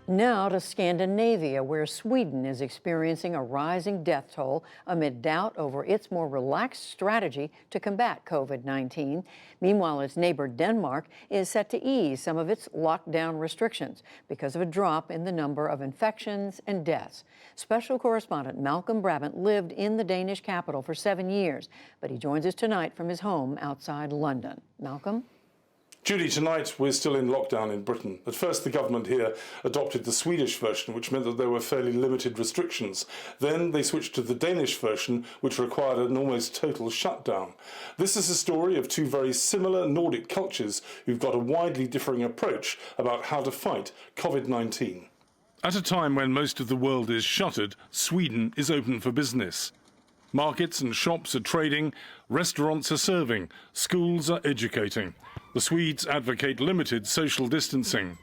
Now to Scandinavia, where Sweden is experiencing a rising death toll amid doubt over its more relaxed strategy to combat COVID-19. Meanwhile, its neighbor Denmark is set to ease some of its lockdown restrictions because of a drop in the number of infections and deaths. Special correspondent Malcolm Brabant lived in the Danish capital for 7 years, but he joins us tonight from his home outside London. Malcolm? Judy, tonight we're still in lockdown in Britain. At first the government here adopted the Swedish version, which meant that there were fairly limited restrictions. Then they switched to the Danish version, which required an almost total shutdown. This is a story of two very similar Nordic cultures who've got a widely differing approach about how to fight COVID-19. At a time when most of the world is shuttered, Sweden is open for business. Markets and shops are trading, restaurants are serving, schools are educating. The Swedes advocate limited social distancing.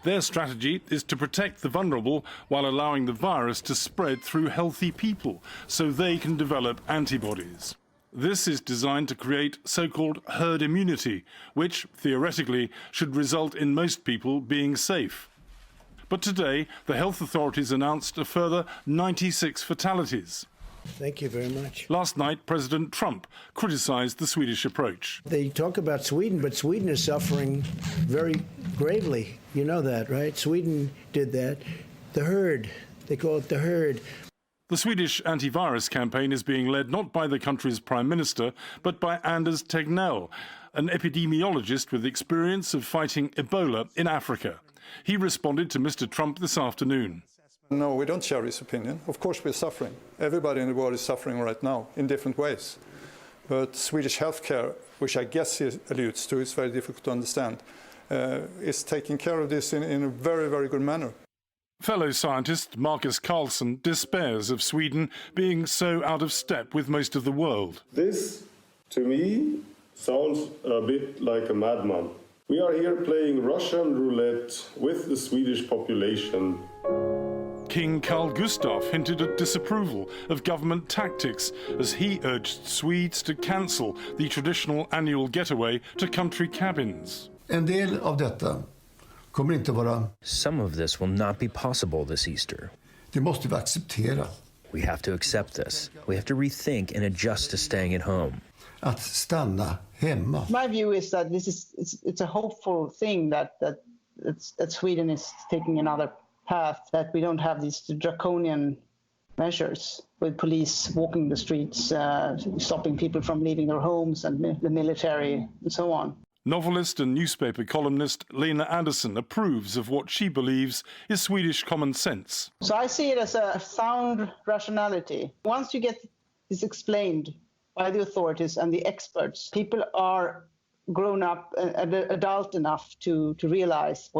Their strategy is to protect the vulnerable while allowing the virus to spread through healthy people so they can develop antibodies. This is designed to create so-called herd immunity, which theoretically should result in most people being safe. But today, the health authorities announced a further 96 fatalities. Thank you very much. Last night, President Trump criticized the Swedish approach. They talk about Sweden, but Sweden is suffering very gravely. You know that, right? Sweden did that. The herd, they call it the herd. The Swedish antivirus campaign is being led not by the country's Prime Minister, but by Anders Tegnell, an epidemiologist with experience of fighting Ebola in Africa. He responded to Mr. Trump this afternoon. No, we don't share his opinion. Of course we're suffering. Everybody in the world is suffering right now in different ways. But Swedish healthcare, which I guess he alludes to, is very difficult to understand, is taking care of this in a very, very good manner. Fellow scientist Marcus Carlson despairs of Sweden being so out of step with most of the world. This, to me, sounds a bit like a madman. We are here playing Russian roulette with the Swedish population. King Carl Gustaf hinted at disapproval of government tactics as he urged Swedes to cancel the traditional annual getaway to country cabins. En del av detta kommer inte vara. Some of this will not be possible this Easter. Det måste vi acceptera. We have to accept this. We have to rethink and adjust to staying at home. Att stanna hemma. My view is that it's a hopeful thing that Sweden is taking another path, that we don't have these draconian measures with police walking the streets, stopping people from leaving their homes, and the military and so on. Novelist and newspaper columnist Lena Andersson approves of what she believes is Swedish common sense. So I see it as a sound rationality. Once you get this explained by the authorities and the experts, people are grown up and adult enough to realize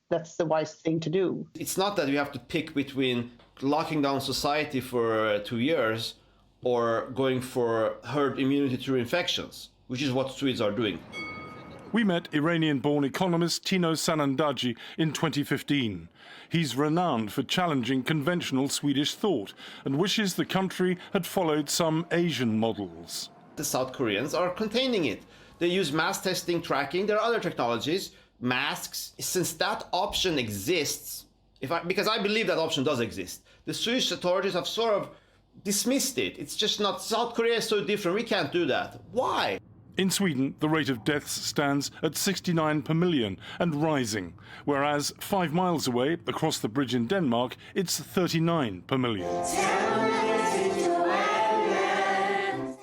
that's the wise thing to do. It's not that we have to pick between locking down society for 2 years or going for herd immunity through infections, which is what Swedes are doing. We met Iranian-born economist Tino Sanandaji in 2015. He's renowned for challenging conventional Swedish thought and wishes the country had followed some Asian models. The South Koreans are containing it. They use mass testing, tracking. There are other technologies, masks. Since that option exists, because I believe that option does exist, the Swedish authorities have sort of dismissed it. It's just not. South Korea is so different. We can't do that. Why? In Sweden, the rate of deaths stands at 69 per million and rising, whereas 5 miles away, across the bridge in Denmark, it's 39 per million.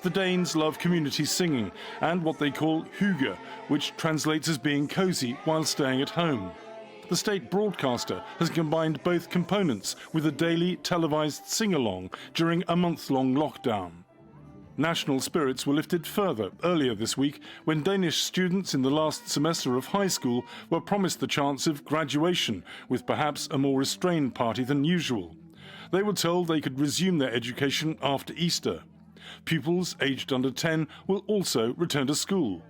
The Danes love community singing and what they call hygge, which translates as being cosy while staying at home. The state broadcaster has combined both components with a daily televised sing-along during a month-long lockdown. National spirits were lifted further earlier this week when Danish students in the last semester of high school were promised the chance of graduation with perhaps a more restrained party than usual. They were told they could resume their education after Easter. Pupils aged under 10 will also return to school.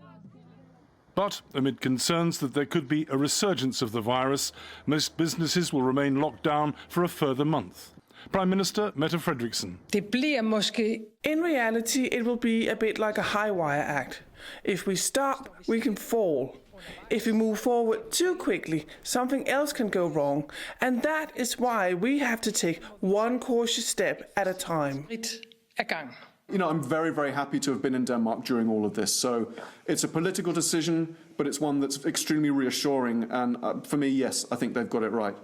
But amid concerns that there could be a resurgence of the virus, most businesses will remain locked down for a further month. Prime Minister Mette Frederiksen. In reality, it will be a bit like a high wire act. If we stop, we can fall. If we move forward too quickly, something else can go wrong. And that is why we have to take one cautious step at a time. You know, I'm very, very happy to have been in Denmark during all of this. So it's a political decision, but it's one that's extremely reassuring. And for me, yes, I think they've got it right.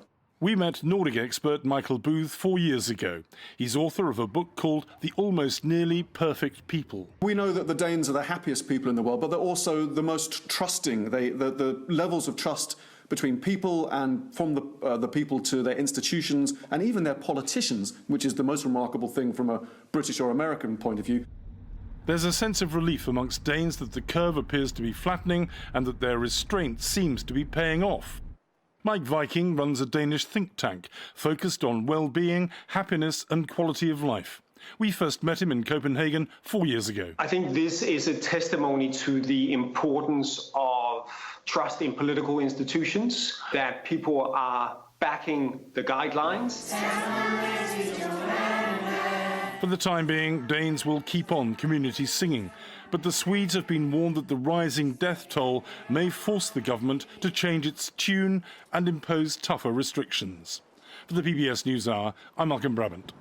We met Nordic expert Michael Booth 4 years ago. He's author of a book called The Almost Nearly Perfect People. We know that the Danes are the happiest people in the world, but they're also the most trusting. The levels of trust between people and from the people to their institutions and even their politicians, which is the most remarkable thing from a British or American point of view. There's a sense of relief amongst Danes that the curve appears to be flattening and that their restraint seems to be paying off. Mike Viking runs a Danish think tank focused on well-being, happiness and quality of life. We first met him in Copenhagen 4 years ago. I think this is a testimony to the importance of trust in political institutions, that people are backing the guidelines. For the time being, Danes will keep on community singing, but the Swedes have been warned that the rising death toll may force the government to change its tune and impose tougher restrictions. For the PBS NewsHour, I'm Malcolm Brabant.